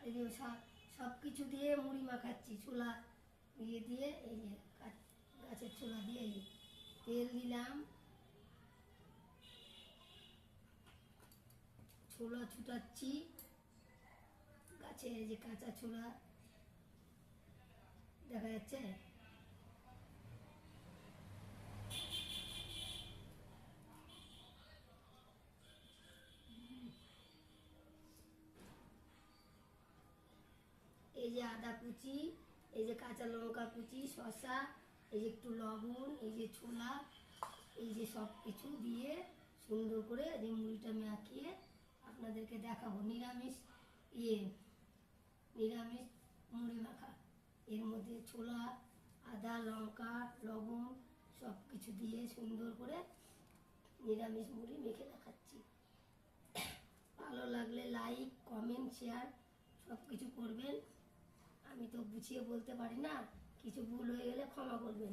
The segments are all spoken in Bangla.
এই যে সব কিছু দিয়ে মুড়ি মাখাচ্ছি, ছোলা দিয়ে এই যে গাছের ছোলা দিয়ে এই তেল দিলাম, ছোলা ছুটাচ্ছি, গাছের এই যে কাঁচা ছোলা দেখা যাচ্ছে। এই যে আদা কুচি, এই যে কাঁচা লঙ্কা কুচি, শসা, এই যে একটু লবণ, এই যে ছোলা, এই যে সব কিছু দিয়ে সুন্দর করে এই মুড়িটা মাখিয়ে আপনাদেরকে দেখাবো। নিরামিষ নিরামিষ মুড়ি মাখা, এর মধ্যে ছোলা, আদা, লঙ্কা, লবণ সব কিছু দিয়ে সুন্দর করে নিরামিষ মুড়ি মেখে দেখাচ্ছি। ভালো লাগলে লাইক, কমেন্ট, শেয়ার সব কিছু করবেন। আমি তো গুছিয়ে বলতে পারি না, কিছু ভুল হয়ে গেলে ক্ষমা করবেন।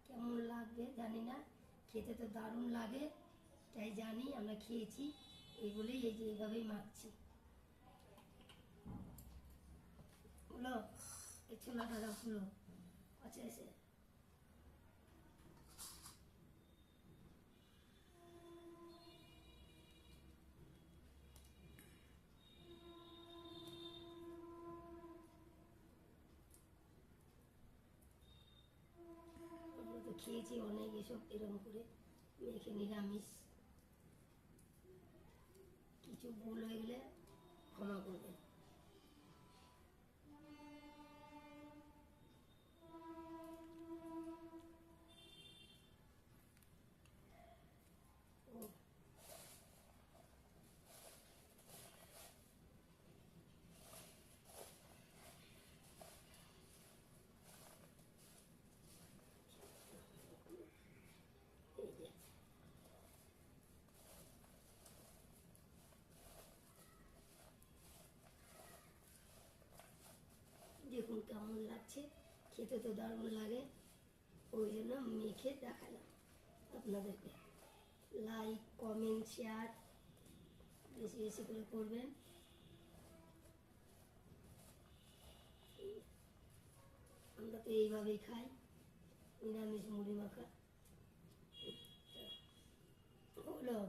কেমন লাগবে জানি না, খেতে তো দারুণ লাগে, তাই জানি, আমরা খেয়েছি, এই বলেই এই যে এইভাবেই মাখছি। হলো এই ছোলা ঢালা হলো, আচ্ছা এসে তো খেয়েছি অনেক এসব এরকম করে মেখে নিরামিষ। কিছু ভুল হয়ে গেলে ক্ষমা করবেন। এই যে দেখুন কেমন লাগছে, খেতে তো দারুণ লাগে, ওই জন্য মেখে দেখালাম আপনাদেরকে। লাইক, কমেন্ট, শেয়ার বেশি বেশি করে করবেন। আমরা তো এইভাবেই খাই, নিরামিষ মুড়ি মাখা। হলো।